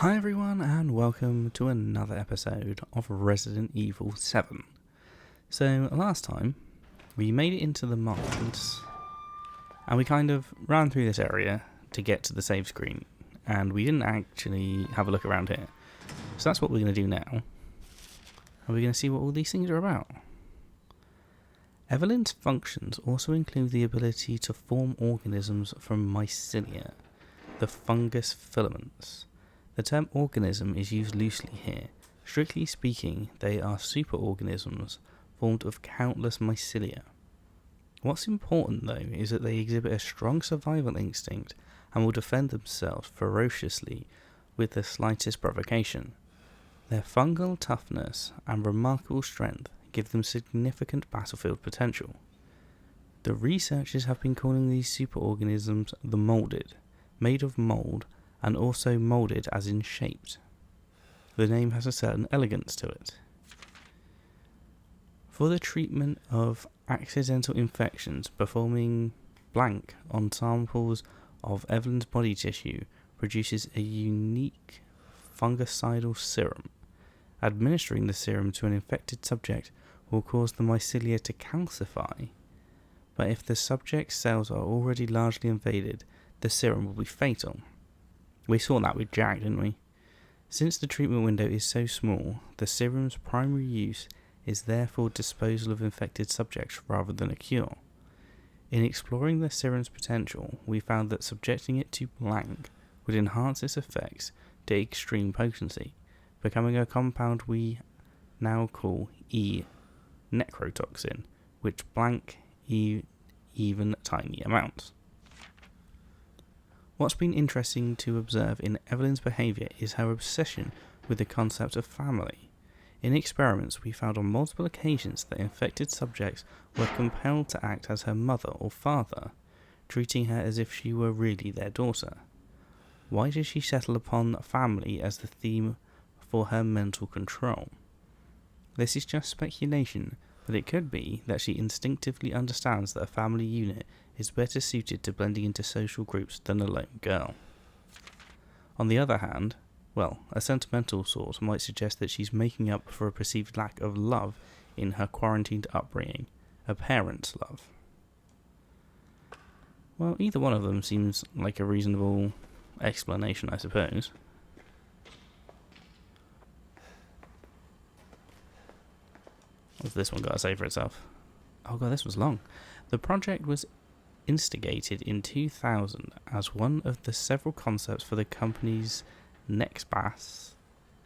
Hi everyone and welcome to another episode of Resident Evil 7. So last time we made it into the mines and we kind of ran through this area to get to the save screen and we didn't actually have a look around here. So that's what we're going to do now. And we're going to see what all these things are about. Eveline's functions also include the ability to form organisms from mycelia, the fungus filaments. The term organism is used loosely here. Strictly speaking, they are superorganisms formed of countless mycelia. What's important though is that they exhibit a strong survival instinct and will defend themselves ferociously with the slightest provocation. Their fungal toughness and remarkable strength give them significant battlefield potential. The researchers have been calling these superorganisms the moulded, made of mould, and also moulded as in shaped. The name has a certain elegance to it. For the treatment of accidental infections, performing blank on samples of Eveline's body tissue produces a unique fungicidal serum. Administering the serum to an infected subject will cause the mycelia to calcify, but if the subject's cells are already largely invaded, the serum will be fatal. We saw that with Jack, didn't we? Since the treatment window is so small, the serum's primary use is therefore disposal of infected subjects rather than a cure. In exploring the serum's potential, we found that subjecting it to blank would enhance its effects to extreme potency, becoming a compound we now call E-necrotoxin, which blank even tiny amounts. What's been interesting to observe in Eveline's behaviour is her obsession with the concept of family. In experiments, we found on multiple occasions that infected subjects were compelled to act as her mother or father, treating her as if she were really their daughter. Why did she settle upon family as the theme for her mental control? This is just speculation, but it could be that she instinctively understands that a family unit is better suited to blending into social groups than a lone girl. On the other hand, a sentimental source might suggest that she's making up for a perceived lack of love in her quarantined upbringing, a parent's love. Well, either one of them seems like a reasonable explanation, I suppose. What's this one got to say for itself? Oh god, this was long. The project was instigated in 2000 as one of the several concepts for the company's NextBAS,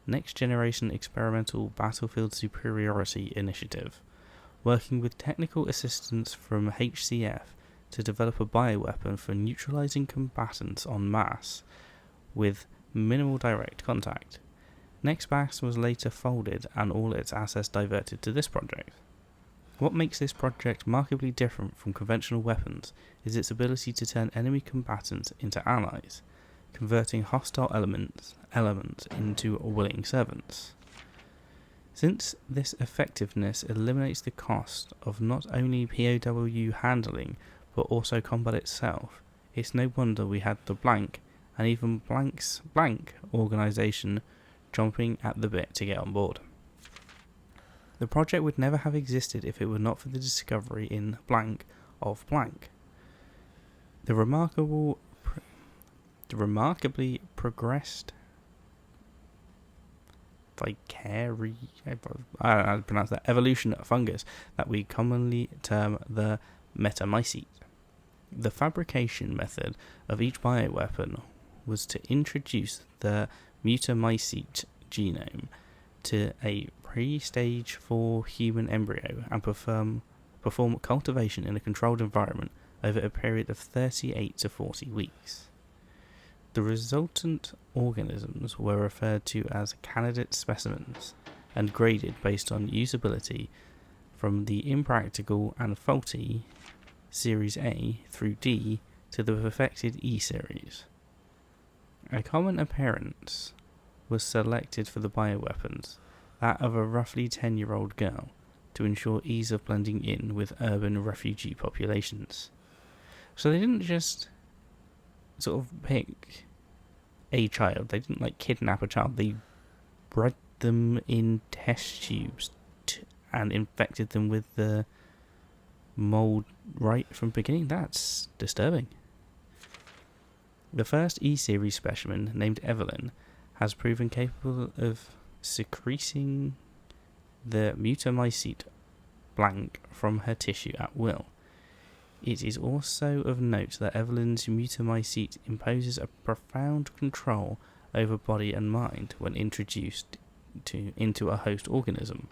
Next Generation Experimental Battlefield Superiority Initiative, working with technical assistance from HCF to develop a bioweapon for neutralizing combatants en masse with minimal direct contact. NextBAS was later folded and all its assets diverted to this project. What makes this project markedly different from conventional weapons is its ability to turn enemy combatants into allies, converting hostile elements into willing servants. Since this effectiveness eliminates the cost of not only POW handling but also combat itself, it's no wonder we had the blank and even blank's blank organisation chomping at the bit to get on board. The project would never have existed if it were not for the discovery in blank of blank. The remarkably progressed I don't know how to pronounce that, evolution fungus that we commonly term the metamycete. The fabrication method of each bioweapon was to introduce the metamycete genome to a pre-stage 4 human embryo and perform cultivation in a controlled environment over a period of 38 to 40 weeks. The resultant organisms were referred to as candidate specimens and graded based on usability from the impractical and faulty Series A through D to the perfected E series. A common appearance was selected for the bioweapons, that of a roughly 10-year-old girl, to ensure ease of blending in with urban refugee populations. So they didn't just sort of pick a child. They didn't like kidnap a child. They bred them in test tubes and infected them with the mold right from the beginning. That's disturbing. The first E-series specimen, named Eveline, has proven capable of secreting the mutamycete blank from her tissue at will. It is also of note that Eveline's mutamycete imposes a profound control over body and mind when introduced into a host organism.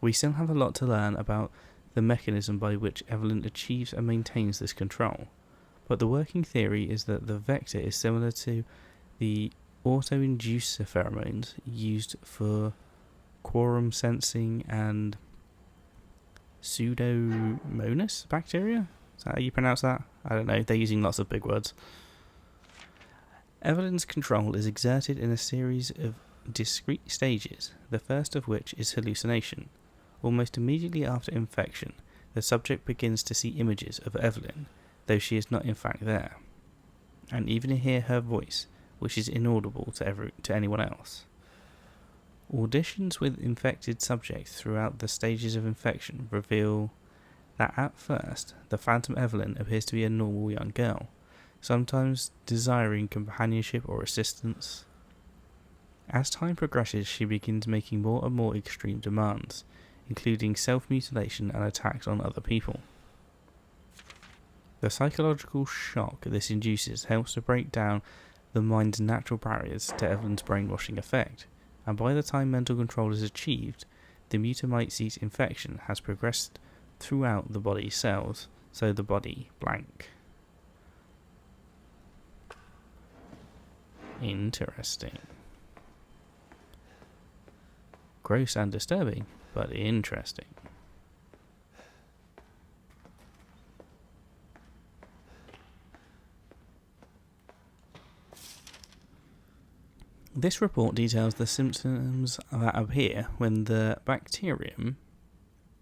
We still have a lot to learn about the mechanism by which Eveline achieves and maintains this control, but the working theory is that the vector is similar to the auto-inducer pheromones used for quorum sensing and Pseudomonas bacteria? Is that how you pronounce that? I don't know, they're using lots of big words. Eveline's control is exerted in a series of discrete stages, the first of which is hallucination. Almost immediately after infection, the subject begins to see images of Eveline, though she is not in fact there, and even hear her voice, which is inaudible to anyone else. Auditions with infected subjects throughout the stages of infection reveal that at first, the phantom Eveline appears to be a normal young girl, sometimes desiring companionship or assistance. As time progresses, she begins making more and more extreme demands, including self-mutilation and attacks on other people. The psychological shock this induces helps to break down the mind's natural barriers to Eveline's brainwashing effect, and by the time mental control is achieved, the mutamycete infection has progressed throughout the body cells, so the body blank. Interesting. Gross and disturbing, but interesting. This report details the symptoms that appear when the bacterium,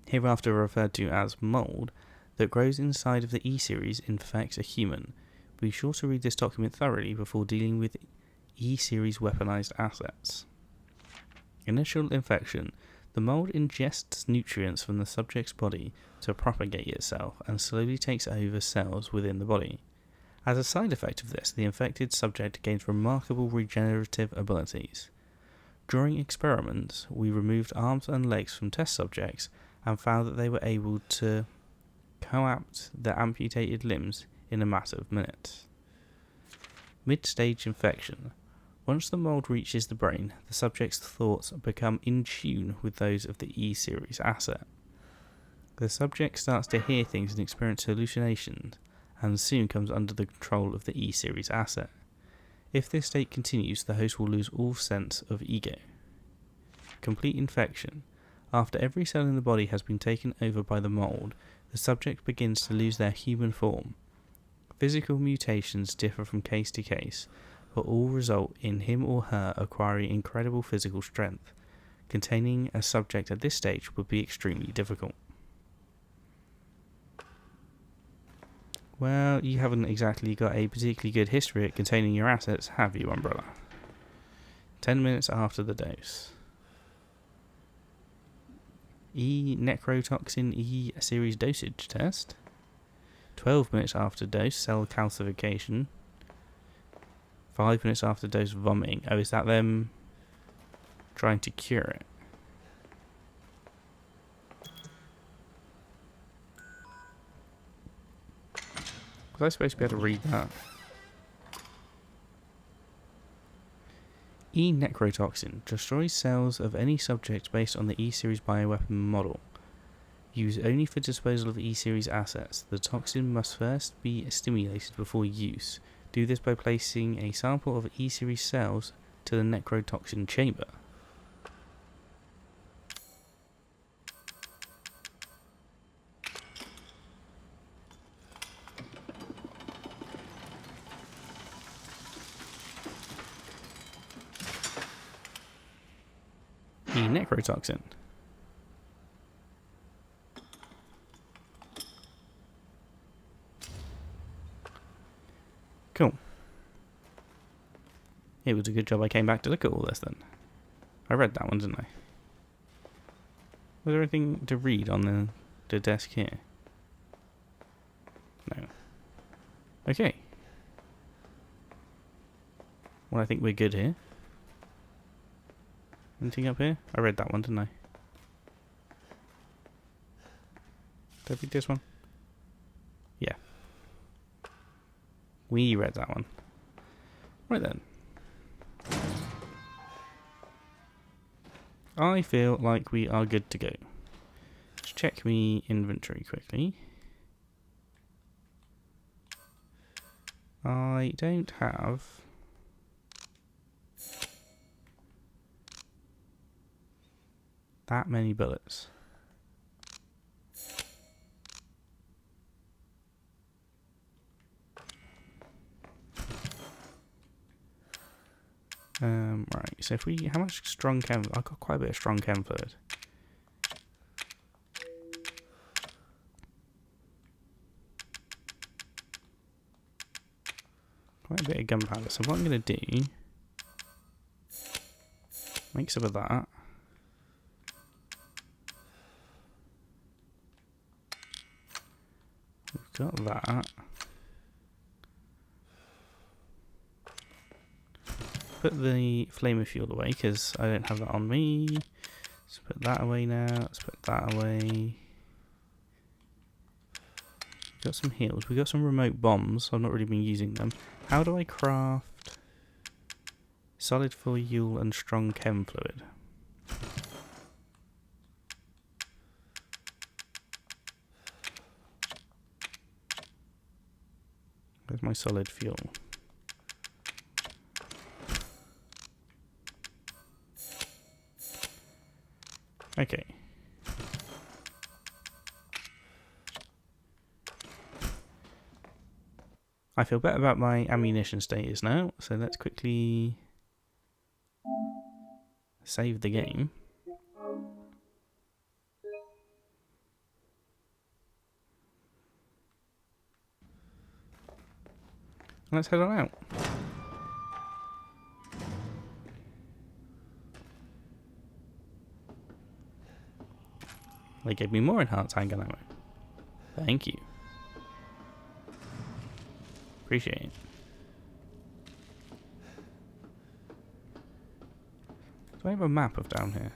hereafter referred to as mold, that grows inside of the E-series infects a human. Be sure to read this document thoroughly before dealing with E-series weaponized assets. Initial infection. The mold ingests nutrients from the subject's body to propagate itself and slowly takes over cells within the body. As a side effect of this, the infected subject gains remarkable regenerative abilities. During experiments, we removed arms and legs from test subjects and found that they were able to coapt the amputated limbs in a matter of minutes. Mid-stage infection. Once the mold reaches the brain, the subject's thoughts become in tune with those of the E-series asset. The subject starts to hear things and experience hallucinations, and soon comes under the control of the E-series asset. If this state continues, the host will lose all sense of ego. Complete infection. After every cell in the body has been taken over by the mold, the subject begins to lose their human form. Physical mutations differ from case to case, but all result in him or her acquiring incredible physical strength. Containing a subject at this stage would be extremely difficult. Well, you haven't exactly got a particularly good history at containing your assets, have you, Umbrella? 10 minutes after the dose. Necrotoxin E-series dosage test. 12 minutes after dose, cell calcification. 5 minutes after dose, vomiting. Oh, is that them trying to cure it? Was I supposed to be able to read that? E-necrotoxin destroys cells of any subject based on the E-series bioweapon model. Used only for disposal of E-series assets, the toxin must first be stimulated before use. Do this by placing a sample of E-series cells to the necrotoxin chamber. E-necrotoxin. Cool. It was a good job I came back to look at all this then. I read that one, didn't I? Was there anything to read on the desk here? No. Okay. Well, I think we're good here. Anything up here? I read that one, didn't I? Did I read this one? Yeah. We read that one. Right then. I feel like we are good to go. Let's check me inventory quickly. I don't have that many bullets. Right, so if we, how much strong chem, I've got quite a bit of strong chem fluid. Quite a bit of gunpowder, so what I'm going to do, make some of that. We've got that. Put the flamer fuel away because I don't have that on me. Let's put that away now. Let's put that away. We've got some heals. We've got some remote bombs. I've not really been using them. How do I craft solid fuel and strong chem fluid? Where's my solid fuel? Okay. I feel better about my ammunition status now, so let's quickly save the game. Let's head on out. They gave me more enhanced handgun ammo. Thank you. Appreciate it. Do I have a map of down here?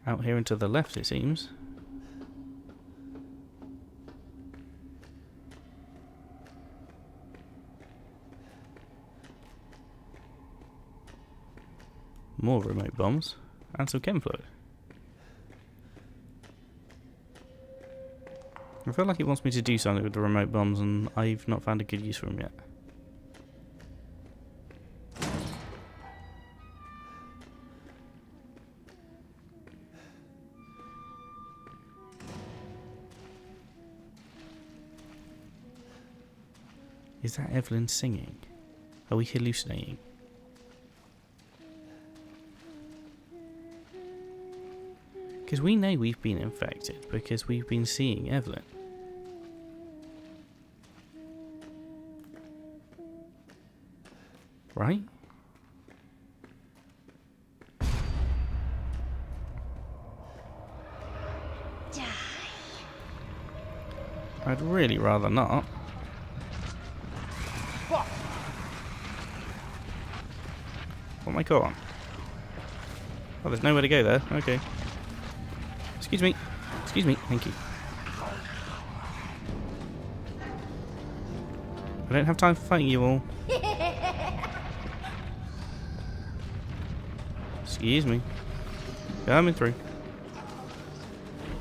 Out here and to the left, it seems. More remote bombs and some chem fluid. I feel like it wants me to do something with the remote bombs and I've not found a good use for them yet. Is that Eveline singing? Are we hallucinating? Because we know we've been infected because we've been seeing Eveline. Right? Die. I'd really rather not. What am I caught on? Oh, there's nowhere to go there. Okay. Excuse me. Excuse me. Thank you. I don't have time for fighting you all. Excuse me. Coming through.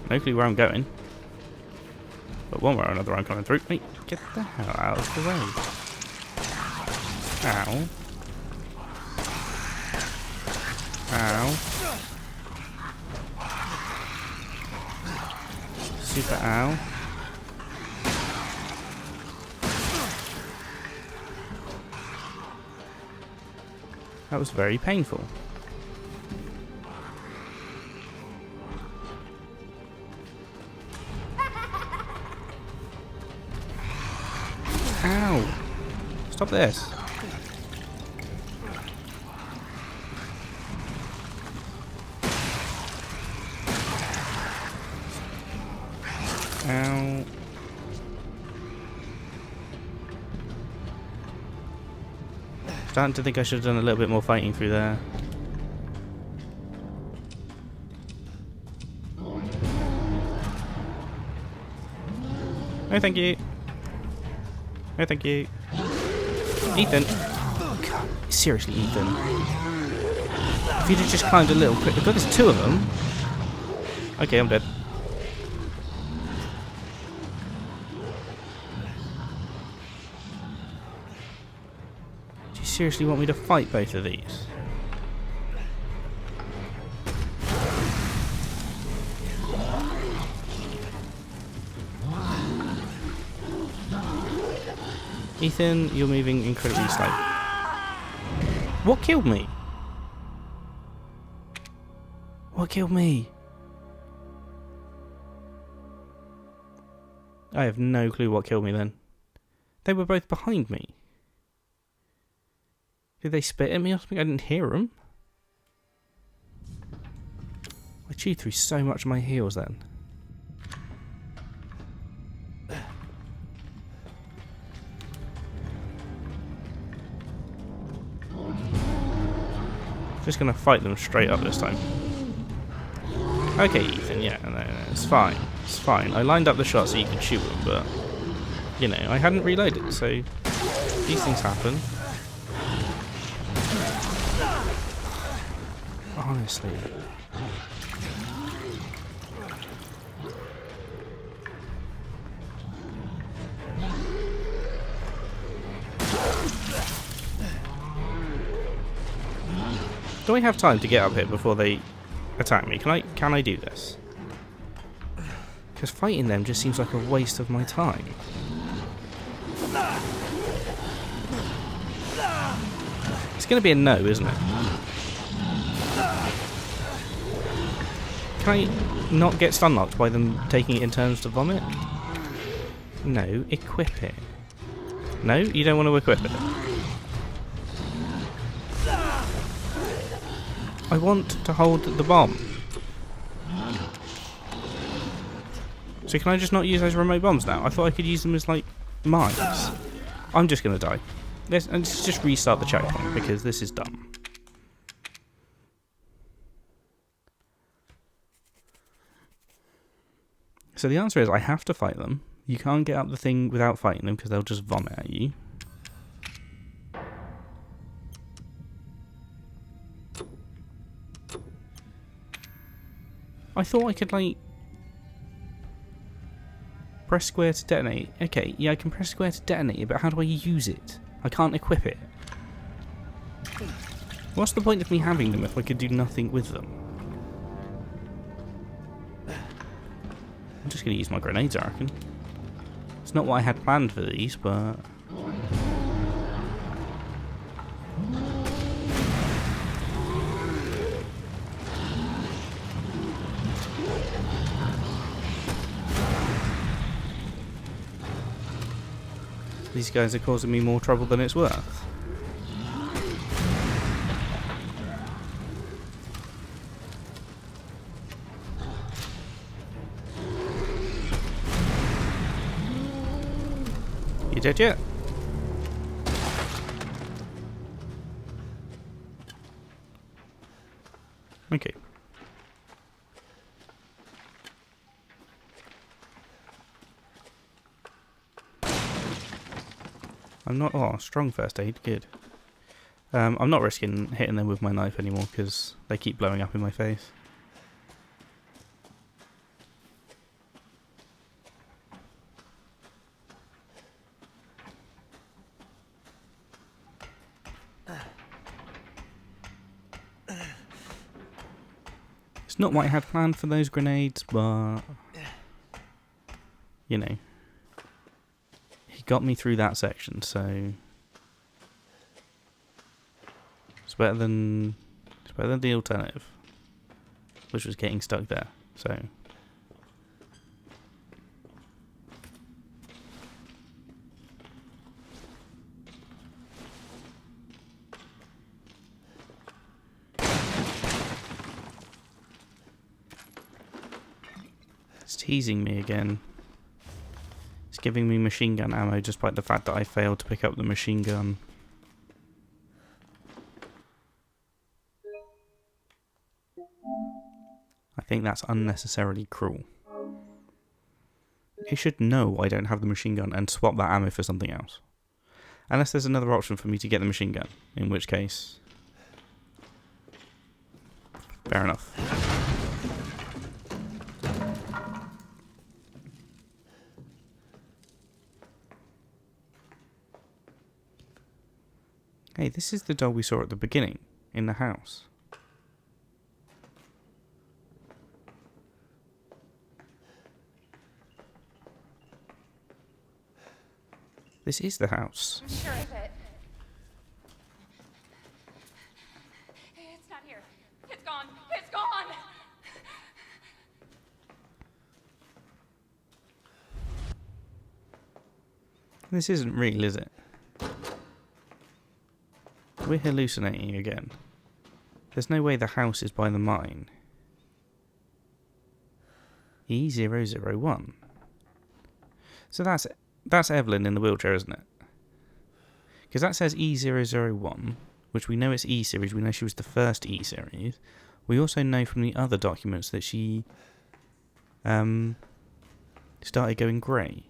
No clue where I'm going. But one way or another I'm coming through. Wait, get the hell out of the way. Ow. Ow. Super ow. That was very painful. Ow! Stop this. Starting to think I should have done a little bit more fighting through there. No, thank you. No, thank you. Ethan. Oh, God. Seriously, Ethan. If you'd have just climbed a little quicker. God, there's two of them. Okay, I'm dead. Do you seriously want me to fight both of these? Ethan, you're moving incredibly slow. What killed me? What killed me? I have no clue what killed me then. They were both behind me. Did they spit at me or something? I didn't hear them. I chewed through so much of my heals then. Just gonna fight them straight up this time. Okay, Ethan, yeah, no, it's fine. It's fine. I lined up the shot so you could shoot them, but, you know, I hadn't reloaded, so these things happen. Honestly. Do I have time to get up here before they attack me? Can I do this? Because fighting them just seems like a waste of my time. It's going to be a no, isn't it? Can I not get stun locked by them taking it in turns to vomit? No, equip it. No, you don't want to equip it. I want to hold the bomb. So can I just not use those remote bombs now? I thought I could use them as, like, mines. I'm just going to die. Let's just restart the checkpoint, because this is dumb. So the answer is I have to fight them. You can't get up the thing without fighting them, because they'll just vomit at you. I thought I could, like, press square to detonate. Okay, yeah, I can press square to detonate it, but how do I use it? I can't equip it. What's the point of me having them if I could do nothing with them? I'm just going to use my grenades, I reckon. It's not what I had planned for these, but... These guys are causing me more trouble than it's worth. You dead yet? Okay. I'm not... Oh, strong first aid. Good. I'm not risking hitting them with my knife anymore because they keep blowing up in my face. It's not what I had planned for those grenades, but... You know. Got me through that section, so it's better than the alternative, which was getting stuck there. So it's teasing me again. Giving me machine gun ammo despite the fact that I failed to pick up the machine gun. I think that's unnecessarily cruel. It should know I don't have the machine gun and swap that ammo for something else. Unless there's another option for me to get the machine gun, in which case... fair enough. Hey, this is the doll we saw at the beginning, in the house. This is the house. I'm sure of it. It's not here. It's gone. It's gone! This isn't real, is it? We're hallucinating again. There's no way the house is by the mine. E001. So that's Eveline in the wheelchair, isn't it? Because that says E001, which we know it's E series. We know she was the first E series. We also know from the other documents that she started going grey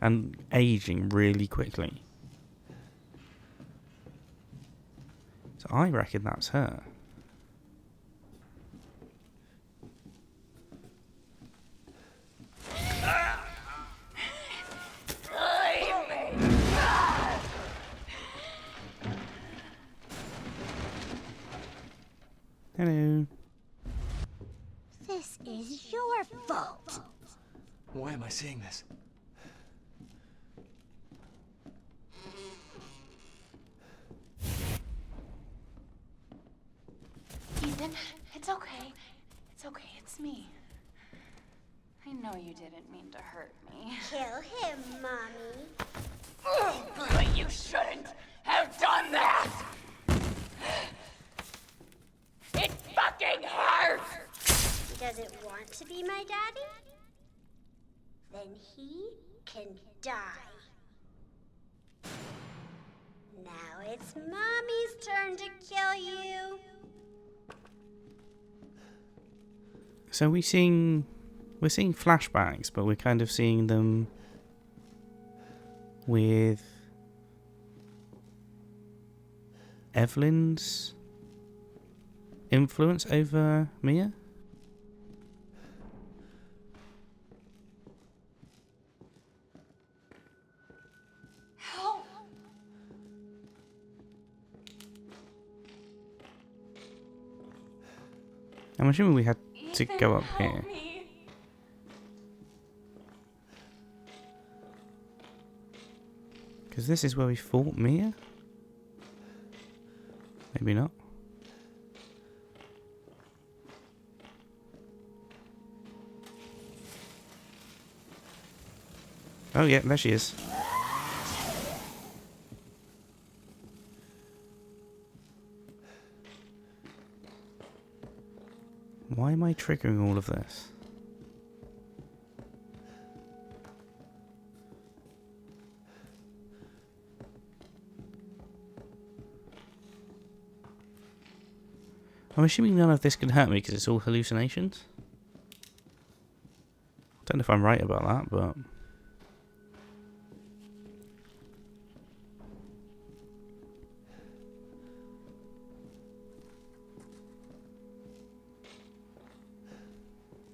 and aging really quickly. So I reckon that's her. Hello. This is your fault. Why am I seeing this? Ethan, it's okay. It's okay, it's me. I know you didn't mean to hurt me. Kill him, Mommy. But you shouldn't have done that! It fucking hurts! He doesn't want to be my daddy? Then he can die. Now it's Mommy's turn to kill you. So we're seeing flashbacks, but we're kind of seeing them with Evelyne's influence over Mia. Help! I'm assuming we had to Ethan, go up help here. me. Because this is where we fought Mia? Maybe not. Oh yeah, there she is. Why am I triggering all of this? I'm assuming none of this can hurt me because it's all hallucinations. Don't know if I'm right about that, but...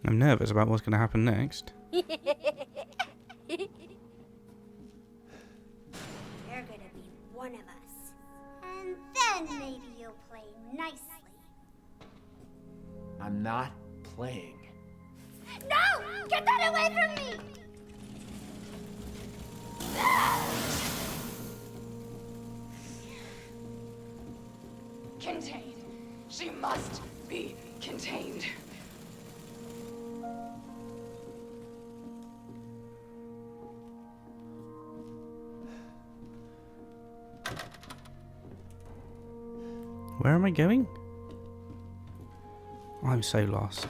I'm nervous about what's going to happen next. You're gonna be one of us. And then maybe you'll play nicely. I'm not playing. No! Get that away from me! Contained. She must be contained. Where am I going? I'm so lost.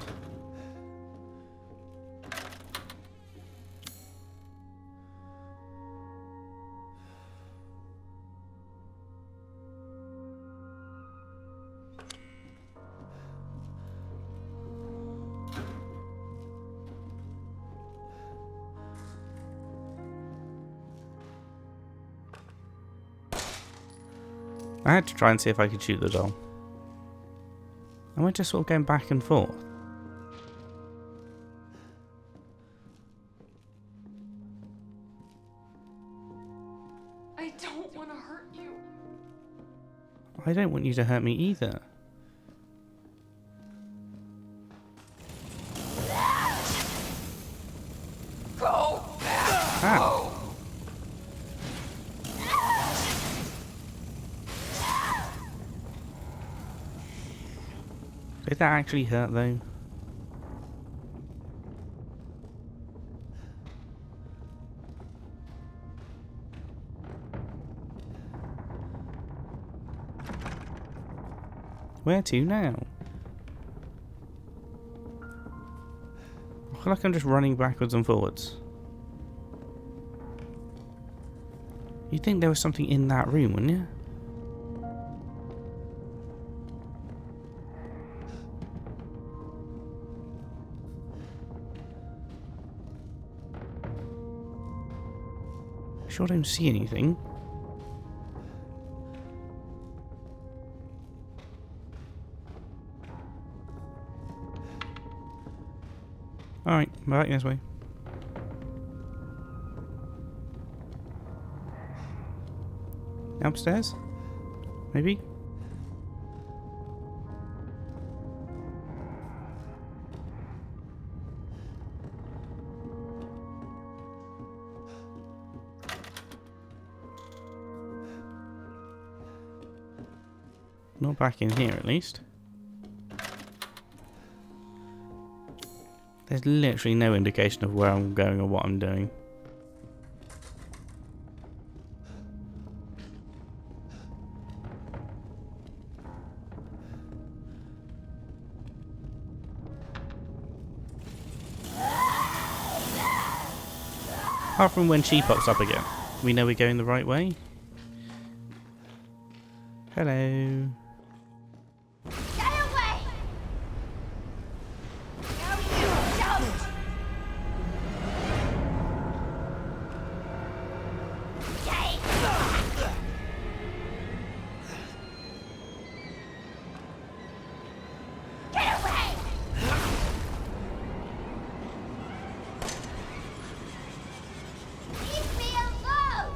I had to try and see if I could shoot the doll. And we're just sort of going back and forth. I don't want to hurt you. I don't want you to hurt me either. Go back. Ow. Did that actually hurt though? Where to now? I feel like I'm just running backwards and forwards. You'd think there was something in that room, wouldn't you? Sure don't see anything. Alright, back this way. Upstairs? Maybe? Not back in here, at least. There's literally no indication of where I'm going or what I'm doing. Apart from when she pops up again. We know we're going the right way. Hello. Get away! No, you don't! Stay back! Get away! Leave me alone!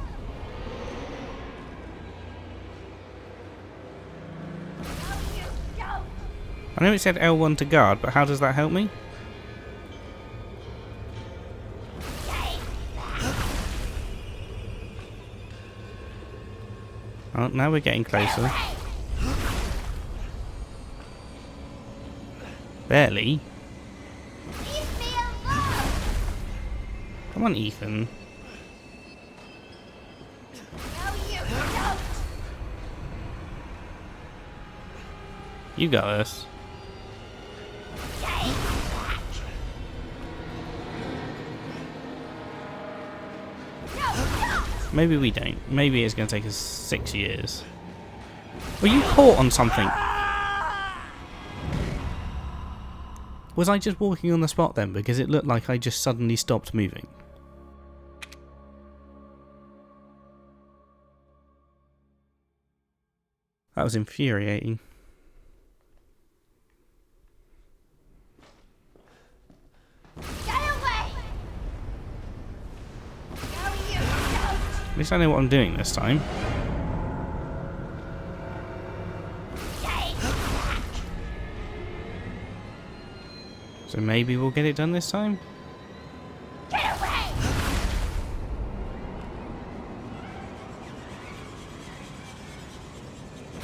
No, you don't! I know it said L1 to guard, but how does that help me? Stay back! Oh, now we're getting closer. Away! Barely. Leave me alone! Come on, Ethan. No, you don't! You got this. Stay back! No, don't! Maybe we don't. Maybe it's going to take us 6 years. Were you caught on something? Was I just walking on the spot then? Because it looked like I just suddenly stopped moving. That was infuriating. Get away! No, you don't! At least I know what I'm doing this time. Stay back! So maybe we'll get it done this time? Get away!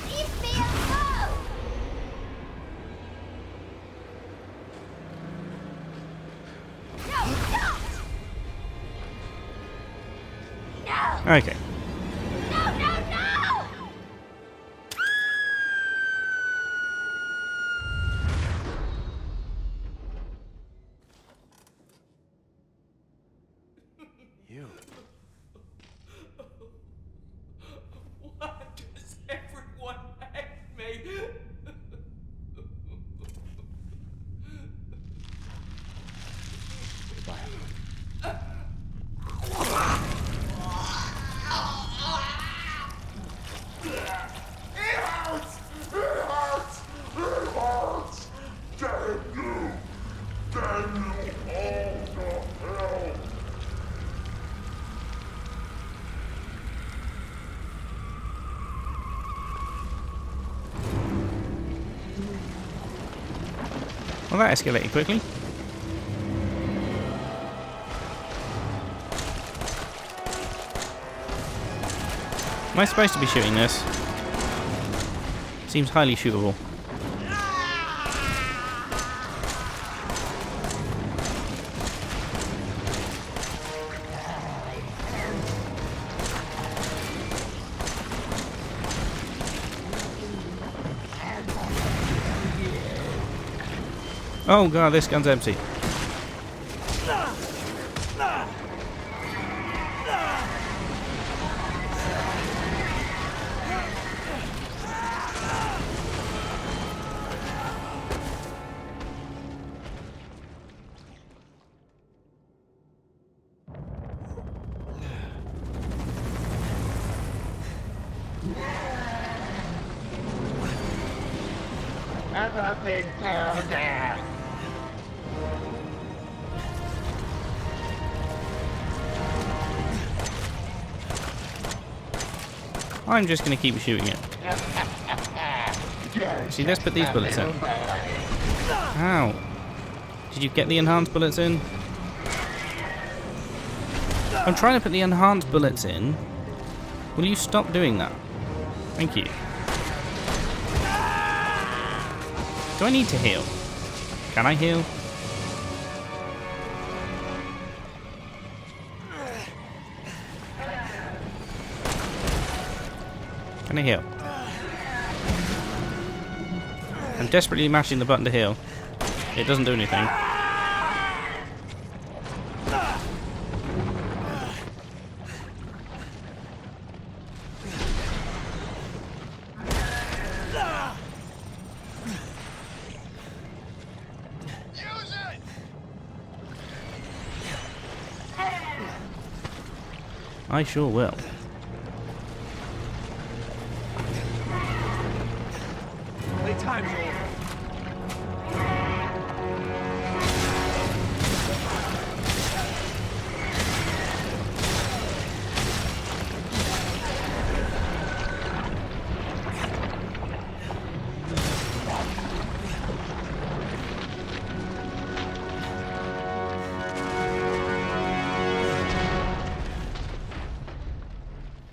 Leave me alone! No, don't! No! Okay. No, no, no! You. Why does everyone hate me? Goodbye, Eveline. Well, that escalated quickly. Am I supposed to be shooting this? Seems highly shootable. Oh god, this gun's empty. I'm just going to keep shooting it. See, let's put these bullets in. Ow. Did you get the enhanced bullets in? I'm trying to put the enhanced bullets in. Will you stop doing that? Thank you. Do I need to heal? Can I heal? Can I heal? I'm desperately mashing the button to heal. It doesn't do anything. I sure will. Time's over.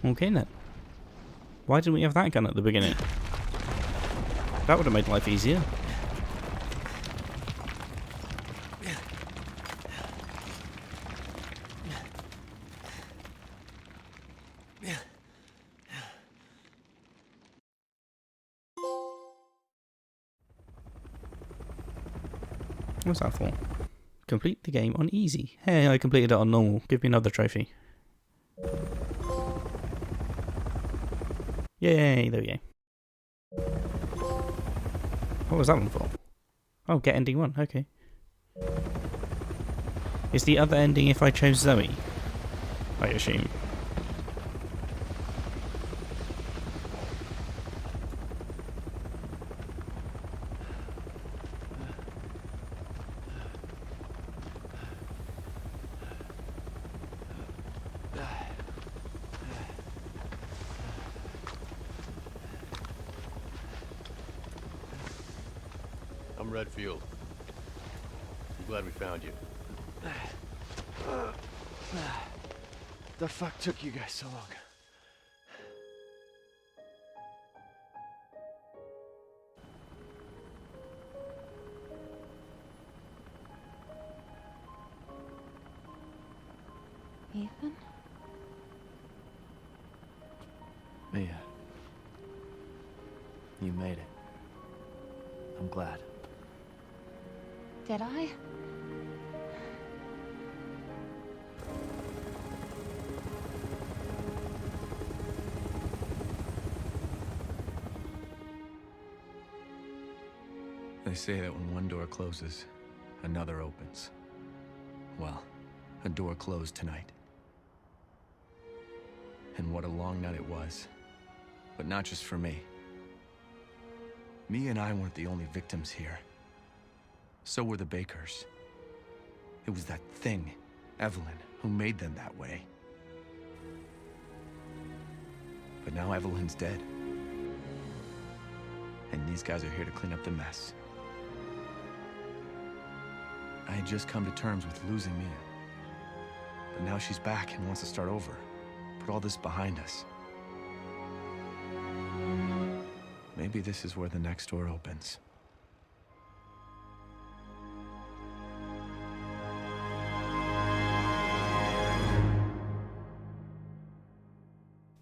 Okay then. Why didn't we have that gun at the beginning? That would have made life easier. What's that for? Complete the game on easy. Hey, I completed it on normal. Give me another trophy. Yay, there we go. What was that one for? Oh, get ending 1, okay. Is the other ending if I chose Zoe? I assume. I'm Redfield. I'm glad we found you. The fuck took you guys so long? Ethan? Mia. You made it. I'm glad. Did I? They say that when one door closes, another opens. Well, a door closed tonight. And what a long night it was. But not just for me. Mia and I weren't the only victims here. So were the Bakers. It was that thing, Eveline, who made them that way. But now Eveline's dead. And these guys are here to clean up the mess. I had just come to terms with losing Mia. But now she's back and wants to start over. Put all this behind us. Maybe this is where the next door opens.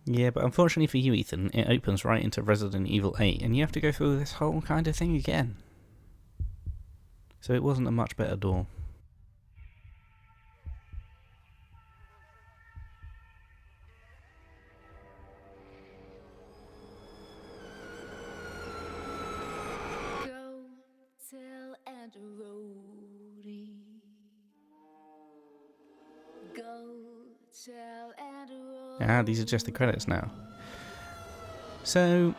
Yeah, but unfortunately for you, Ethan, it opens right into Resident Evil 8, and you have to go through this whole kind of thing again. So it wasn't a much better door. Go tell Aunt Rhodey. Go tell Aunt Rhodey. Ah, these are just the credits now. So,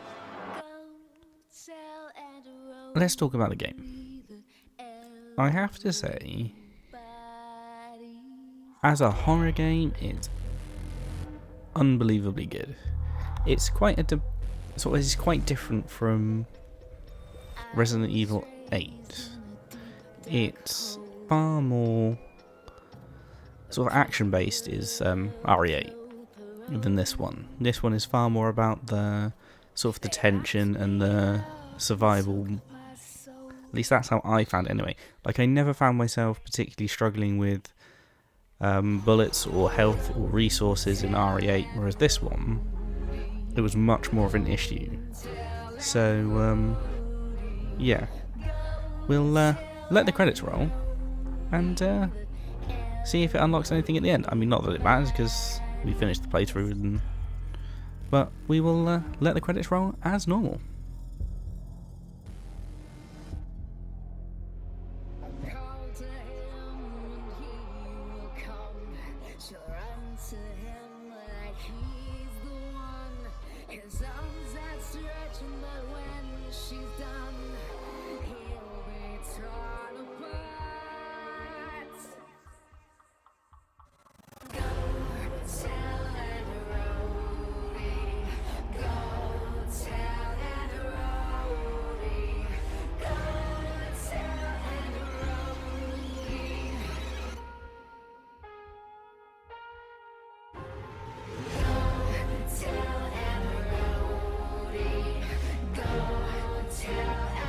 let's talk about the game. I have to say, as a horror game, it's unbelievably good. It's quite it's quite different from Resident Evil 8. It's far more sort of action-based is RE8 than this one. This one is far more about the sort of the tension and the survival. At least that's how I found it anyway. Like, I never found myself particularly struggling with bullets or health or resources in RE8, whereas this one, it was much more of an issue. So, yeah. We'll let the credits roll and see if it unlocks anything at the end. I mean, not that it matters, because we finished the playthrough, but we will let the credits roll as normal. Tell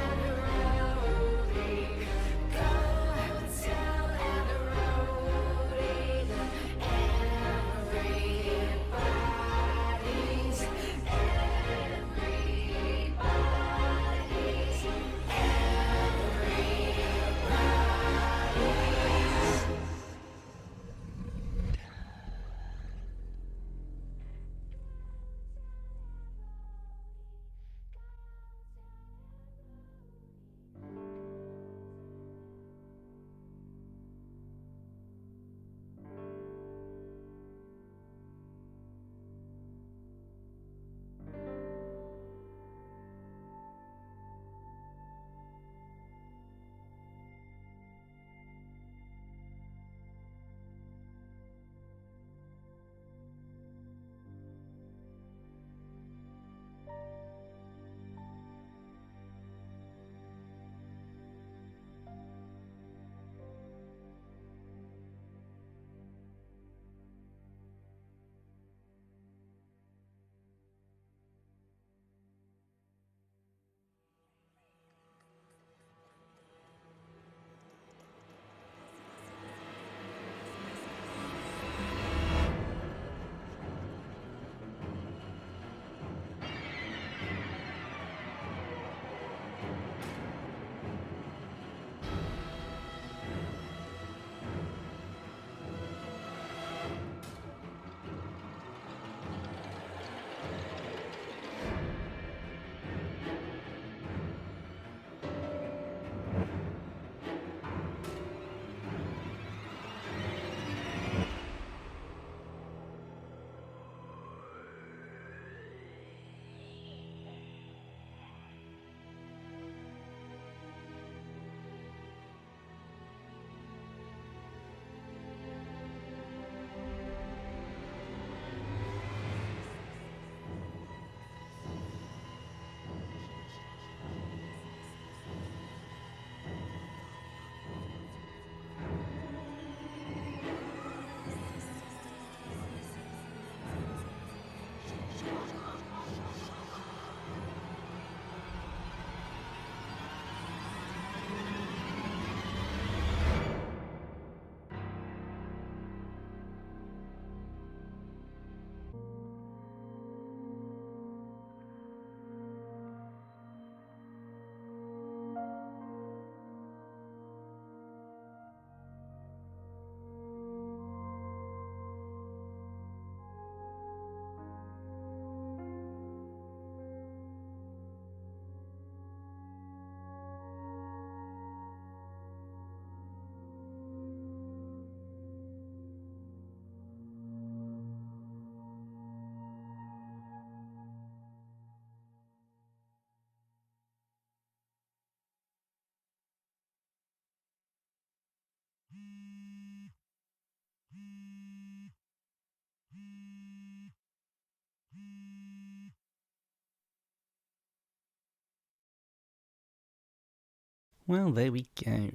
Well, there we go.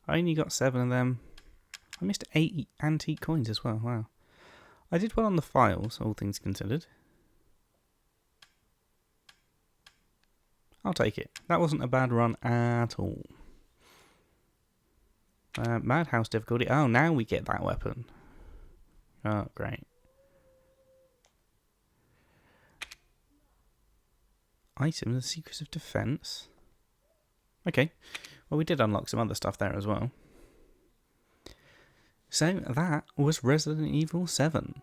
I only got 7 of them. I missed 8 antique coins as well. Wow. I did well on the files, all things considered. I'll take it. That wasn't a bad run at all. Madhouse difficulty. Oh, now we get that weapon. Oh, great. Item, the Secrets of Defense. Okay. Well, we did unlock some other stuff there as well. So, that was Resident Evil 7.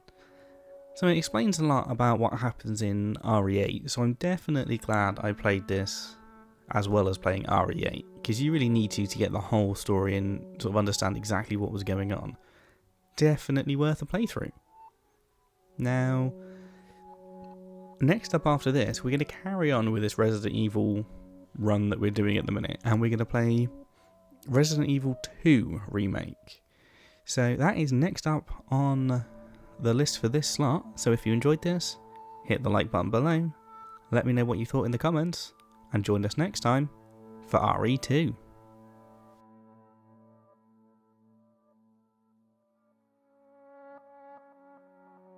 So it explains a lot about what happens in RE8, so I'm definitely glad I played this as well as playing RE8, because you really need to get the whole story and sort of understand exactly what was going on. Definitely worth a playthrough. Now, next up after this, we're going to carry on with this Resident Evil run that we're doing at the minute, and we're going to play Resident Evil 2 Remake. So that is next up on the list for this slot. So if you enjoyed this, hit the like button below, let me know what you thought in the comments, and join us next time for RE2.